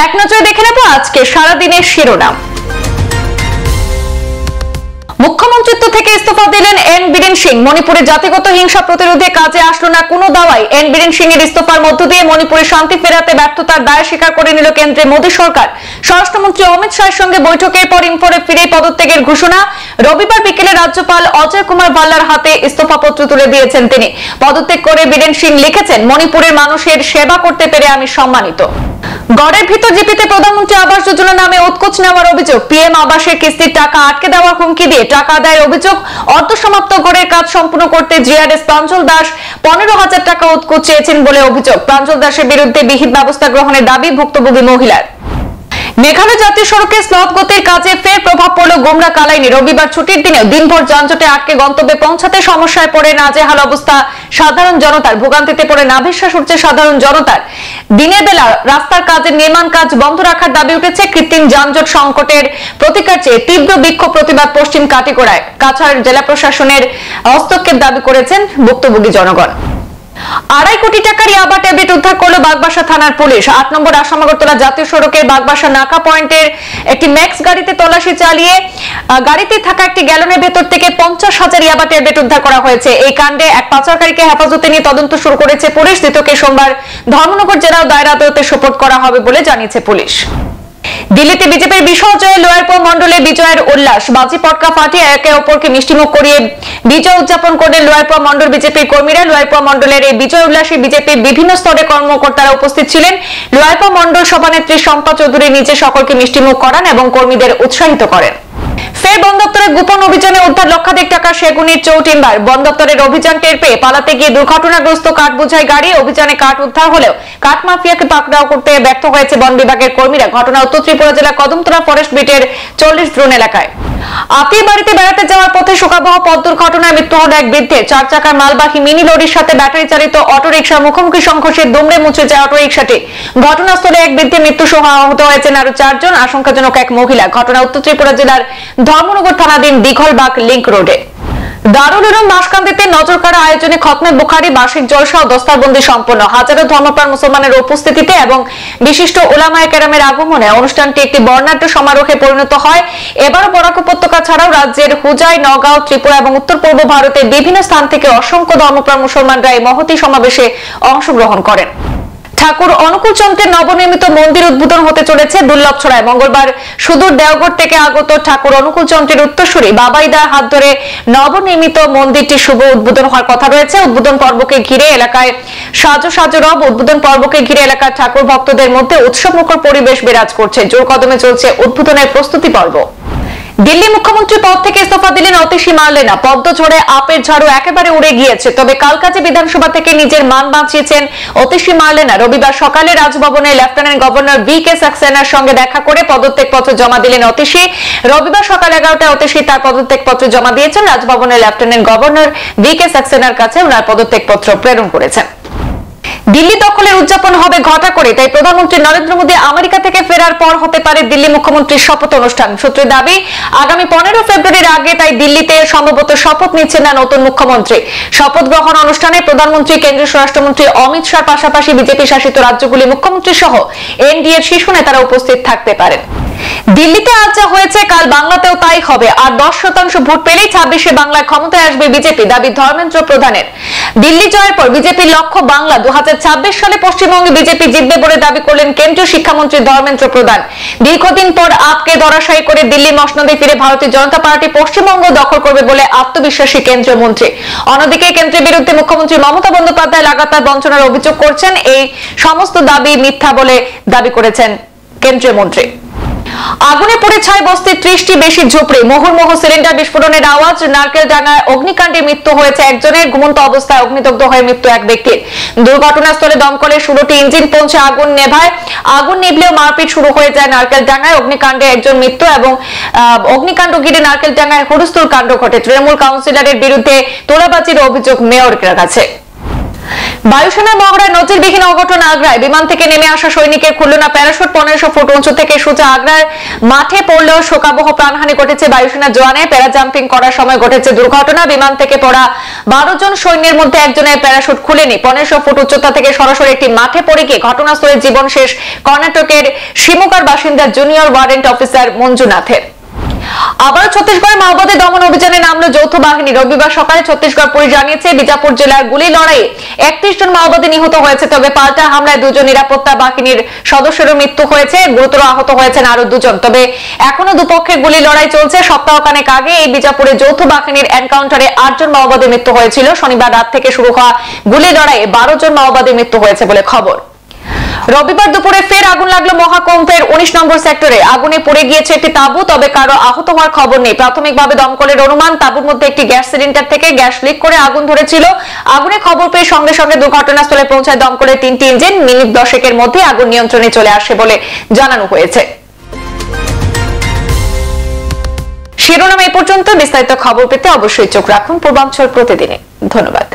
এক নজরে দেখে নেব আজকে সারাদিনের শিরোনাম। মুখ্যমন্ত্রিত্ব থেকে ইস্তফা দিলেন এন বীরেন সিং। মণিপুরে জাতিগত হিংসা প্রতিরোধে কাজে আসলো না কোনো দাওয়াই। এন বীরেন সিং এর ইস্তফার মধ্য দিয়ে মণিপুরে শান্তি ফেরাতে ব্যর্থতার দায় স্বীকার করে নিল কেন্দ্রের মোদী সরকার। স্বরাষ্ট্রমন্ত্রী অমিত শাহের সঙ্গে বৈঠকের পর ইম্ফলে ফিরে পদত্যাগের ঘোষণা। রবিবার বিকেলে রাজ্যপাল অজয় কুমার ভাল্লার হাতে ইস্তফাপত্র তুলে দিয়েছেন তিনি। পদত্যাগ করে বীরেন সিং লিখেছেন, মণিপুরের মানুষের সেবা করতে পেরে আমি সম্মানিত। গড়ের ভিতর জিপিতে প্রধানমন্ত্রী আবাস যোজনা নামে উৎকোচ নেওয়ার অভিযোগ। পিএম আবাসের কিস্তির টাকা আটকে দেওয়ার হুমকি দিয়ে টাকা আদায়ের অভিযোগ। অর্ধসমাপ্ত গড়ের কাজ সম্পূর্ণ করতে জিআরএস প্রাঞ্জল দাস 15,000 টাকা উৎকোচ চেয়েছেন বলে অভিযোগ। প্রাঞ্জল দাসের বিরুদ্ধে বিহিত ব্যবস্থা গ্রহণের দাবি ভুক্তভোগী মহিলার। মেঘালয় জাতীয় সড়কে স্লথ গতির কাজে ফের প্রভাব পড়ল গোমরা কালাইনে। রবিবার ছুটির দিনেও দিনভর যানজটে আটকে গন্তব্যে পৌঁছাতে সমস্যায় পড়ে নাজেহাল অবস্থা সাধারণ জনতার। ভোগান্তিতে পড়ে নাভিশ্বাস উঠছে সাধারণ জনতার। দিনের বেলা রাস্তার কাজের নির্মাণ কাজ বন্ধ রাখার দাবি উঠেছে। কৃত্রিম যানজট সংকটের প্রতিকার চেয়ে তীব্র বিক্ষোভ প্রতিবাদ পশ্চিম কাটিগড়ায়। কাছাড় জেলা প্রশাসনের হস্তক্ষেপ দাবি করেছেন ভুক্তভোগী জনগণ। 2.5 কোটি টাকার ইয়াবা ট্যাবলেট উদ্ধার করলো বাগবাসা থানার পুলিশ। 8 নম্বর আসামাগরতলা জাতীয় সড়কের বাগবাসা নাকা পয়েন্টের একটি ম্যাক্স গাড়িতে তল্লাশি চালিয়ে গাড়িতে থাকা একটি গ্যালনের ভেতর থেকে 50,000 ইয়াবা ট্যাবলেট উদ্ধার করা হয়েছে। এই কাণ্ডে এক পাচারকারীকে হেফাজতে নিয়ে তদন্ত শুরু করেছে পুলিশ। ধৃতকে সোমবার ধর্মনগর জেলা দায়রা আদালতে সোপর্দ করা হবে বলে জানিয়েছে পুলিশ। দিল্লিতে বিজেপির বিসর্জয়ে লোয়ারপো মন্ডলে বিজয়ের উল্লাস। বাজি পটকা ফাটিয়ে একে অপরকে মিষ্টিমুখ করিয়ে বিজয় উদযাপন করলেন লোয়ারপো মন্ডল বিজেপির কর্মীরা। লোয়ারপো মন্ডলের এই বিজয় উল্লাসে বিজেপির বিভিন্ন স্তরে কর্মকর্তারা উপস্থিত ছিলেন। লোয়ারপো মন্ডল সভানেত্রী শম্পা চৌধুরী নিজে সকলকে মিষ্টিমুখ করান এবং কর্মীদের উৎসাহিত করেন। ফের বন দপ্তরের গোপন অভিযানে উদ্ধার লক্ষাধিক টাকা সেগুনের চৌটিম্বার। বন দপ্তরের অভিযান টের পেয়ে পালাতে গিয়ে দুর্ঘটনাগ্রস্ত কাঠ বোঝাই গাড়ি। অভিযানে কাঠ উদ্ধার হলেও কাঠ মাফিয়াকে পাকড়াও করতে ব্যর্থ হয়েছে বন বিভাগের কর্মীরা। ঘটনা উত্তর ত্রিপুরা জেলার কদমতলা ফরেস্ট বিটের 40 ড্রোন এলাকায়। আত্মীয় বাড়িতে বেড়াতে যাওয়ার পথে শোকাবহ পথ দুর্ঘটনায় মৃত্যু হল এক বৃদ্ধের। 4 চাকার মালবাহী মিনি লরির সাথে ব্যাটারি চালিত অটোরিকশার মুখোমুখি সংঘর্ষে দুমড়ে মুচড়ে যায় অটোরিকশাটি। ঘটনাস্থলে এক বৃদ্ধের মৃত্যু সহ আহত হয়েছেন আরো 4 জন। আশঙ্কাজনক এক মহিলা। ঘটনা উত্তর ত্রিপুরা জেলার ধর্মনগর থানাধীন দিঘলবাগ লিংক রোডে। দারুল উলুম বাসকান্দিতে নজর কাড়া আয়োজনে খতমে বুখারি, বার্ষিক জলসা ও দস্তারবন্দি সম্পন্ন। হাজারো ধর্মপ্রাণ মুসলমানের উপস্থিতিতে এবং বিশিষ্ট উলামায়ে কেরামের আগমনে অনুষ্ঠানটি একটি বর্ণাঢ্য সমারোহে পরিণত হয়। এবারও বরাক উপত্যকা ছাড়াও রাজ্যের হুজাই, নগাঁও, ত্রিপুরা এবং উত্তর পূর্ব ভারতের বিভিন্ন স্থান থেকে অসংখ্য ধর্মপ্রাণ মুসলমানরা এই মহতী সমাবেশে অংশগ্রহণ করেন। ঠাকুর অনুকূল চন্দ্রের নবনির্মিত মন্দির উদ্বোধন হতে চলেছে দুর্লভছড়ায়। মঙ্গলবার সুদূর দেওঘর থেকে আগত ঠাকুর অনুকূল চন্দ্রের উত্তরসূরি বাবাইদার হাত ধরে নবনির্মিত মন্দিরটি শুভ উদ্বোধন হওয়ার কথা রয়েছে। উদ্বোধন পর্বকে ঘিরে এলাকায় সাজো সাজো রব। উদ্বোধন পর্বকে ঘিরে এলাকার ঠাকুর ভক্তদের মধ্যে উৎসবমুখর পরিবেশ বিরাজ করছে। জোর কদমে চলছে উদ্বোধনের প্রস্তুতি পর্ব। দিল্লি মুখ্যমন্ত্রী পদ থেকে ইস্তফা দিলেন অতিশী মার্লেনা। পদ্ম ঝড়ে আপের ঝাড়ু একেবারে উড়ে গিয়েছে। তবে কালকাজি বিধানসভা থেকে নিজের মান বাঁচিয়েছেন অতিশী মার্লেনা। রবিবার সকালে রাজভবনে লেফটেন্যান্ট গভর্নর VK সাক্সেনার সঙ্গে দেখা করে পদত্যাগপত্র জমা দিলেন অতিশী। রবিবার সকাল 11টায় অতিশী তার পদত্যাগপত্র জমা দিয়েছেন। রাজভবনে লেফটেন্যান্ট গভর্নর VK সাক্সেনার কাছে ওনার পদত্যাগপত্র প্রেরণ করেছেন। দিল্লি দখলের উদযাপন হবে ঘটা করে। তাই প্রধানমন্ত্রী নরেন্দ্র মোদী আমেরিকা থেকে ফেরার পর হতে পারে দিল্লি মুখ্যমন্ত্রীর শপথ অনুষ্ঠান। সূত্রের দাবি, আগামী 15 ফেব্রুয়ারির আগে তাই দিল্লিতে সম্ভবত শপথ নিচ্ছেন না নতুন মুখ্যমন্ত্রী। শপথ গ্রহণ অনুষ্ঠানে প্রধানমন্ত্রী, কেন্দ্রীয় স্বরাষ্ট্রমন্ত্রী অমিত শাহর পাশাপাশি বিজেপি শাসিত রাজ্যগুলি মুখ্যমন্ত্রী সহ এনডিএ এর শীর্ষ নেতারা উপস্থিত থাকতে পারেন। দিল্লিতে আজ যা হয়েছে কাল বাংলাতেও তাই হবে। আর 10% ভোট পেলেই 26শে বাংলায় ক্ষমতায় আসবে বিজেপি, দাবি ধর্মেন্দ্র প্রধানের। দিল্লি জয়ের পর বিজেপির লক্ষ্য বাংলা। 2026 সালে পশ্চিমবঙ্গে বিজেপি জিতবে বলে দাবি করলেন কেন্দ্রীয় শিক্ষামন্ত্রী ধর্মেন্দ্র প্রধান। দীর্ঘদিন পর আপকে ধরাশায়ী করে দিল্লি মসনদে ফিরে ভারতীয় জনতা পার্টি পশ্চিমবঙ্গ দখল করবে বলে আত্মবিশ্বাসী কেন্দ্রীয় মন্ত্রী। অন্যদিকে কেন্দ্রের বিরুদ্ধে মুখ্যমন্ত্রী মমতা বন্দ্যোপাধ্যায় লাগাতার বঞ্চনার অভিযোগ করছেন। এই সমস্ত দাবি মিথ্যা বলে দাবি করেছেন কেন্দ্রীয় মন্ত্রী। আগুনে পড়ে ছাই বস্তির 30টি বেশি ঝুপড়ি। মুহুর্মুহু সিলিন্ডার বিস্ফোরণের আওয়াজ। নারকেলডাঙ্গায় অগ্নিকাণ্ডে মৃত্যু হয়েছে একজনের। ঘুমন্ত অবস্থায় অগ্নিদগ্ধ হয়ে মৃত্যু এক ব্যক্তির। দুর্ঘটনাস্থলে দমকলের 16টি ইঞ্জিন পৌঁছে আগুন নেভায়। আগুন নিভলেও মারপিট শুরু হয়ে যায় নারকেলডাঙ্গায়। অগ্নিকাণ্ডে একজন মৃত্যু এবং অগ্নিকাণ্ড ঘিরে নারকেলডাঙ্গায় হুড়স্থুল কাণ্ড ঘটে। তৃণমূল কাউন্সিলরের বিরুদ্ধে তোলাবাজির অভিযোগ মেয়রের কাছে। বায়ুসেনা মহড়ায় নজিরবিহীন অঘটন আগ্রায় বিমান থেকে নেমে আসা সৈনিকের খুলল না প্যারাশুট। 1500 ফুট উঁচু থেকে সোজা আগ্রার মাঠে পড়লেও শোকাবহ প্রাণহানি ঘটেছে বায়ুসেনা জওয়ানে। প্যারা জাম্পিং করার সময় ঘটেছে দুর্ঘটনা। বিমান থেকে পড়া 12 জন সৈন্যের মধ্যে একজনের প্যারাশুট খুলেনি। 1500 ফুট উচ্চতা থেকে সরাসরি একটি মাঠে পড়ে গিয়ে ঘটনাস্থলে জীবন শেষ কর্ণাটকের শিমুকার বাসিন্দা জুনিয়র ওয়ারেন্ট অফিসার মঞ্জুনাথের। আবার ছত্তিশগড়ে মাওবাদী দমন অভিযানে নামলো যৌথ বাহিনী। রবিবার সকালে ছত্তিশগড় পুলিশ জানিয়েছে, বিজাপুর জেলার গুলি লড়াইয়ে 31 জন মাওবাদী নিহত হয়েছে। তবে পাল্টা হামলায় 2 জন নিরাপত্তা বাহিনীর সদস্যেরও মৃত্যু হয়েছে। গুরুতর আহত হয়েছেন আরো 2 জন। তবে এখনো দুপক্ষের গুলি লড়াই চলছে। সপ্তাহখানেক আগে এই বিজাপুরে যৌথ বাহিনীর এনকাউন্টারে 8 জন মাওবাদী মৃত্যু হয়েছিল। শনিবার রাত থেকে শুরু হওয়া গুলি লড়াইয়ে 12 জন মাওবাদী মৃত্যু হয়েছে বলে খবর। রবিবার দুপুরে ফের আগুন লাগলো মহাকুম্ভের 19 নম্বর সেক্টরে। আগুনে পড়ে গিয়েছে একটি তাঁবু, তবে কারো আহত হওয়ার খবর নেই। প্রাথমিকভাবে দমকলের অনুমান, তাঁবুর মধ্যে একটি গ্যাস সিলিন্ডার থেকে গ্যাস লিক করে আগুন ধরেছিল। আগুনের খবর পেয়ে সঙ্গে সঙ্গে দুর্ঘটনাস্থলে পৌঁছায় দমকলের 3টি ইঞ্জিন। মিনিট 10 মধ্যে আগুন নিয়ন্ত্রণে চলে আসে বলে জানানো হয়েছে। শিরোনাম এই পর্যন্ত। বিস্তারিত খবর পেতে অবশ্যই চোখ রাখুন পূর্বাঞ্চল প্রতিদিনে। ধন্যবাদ।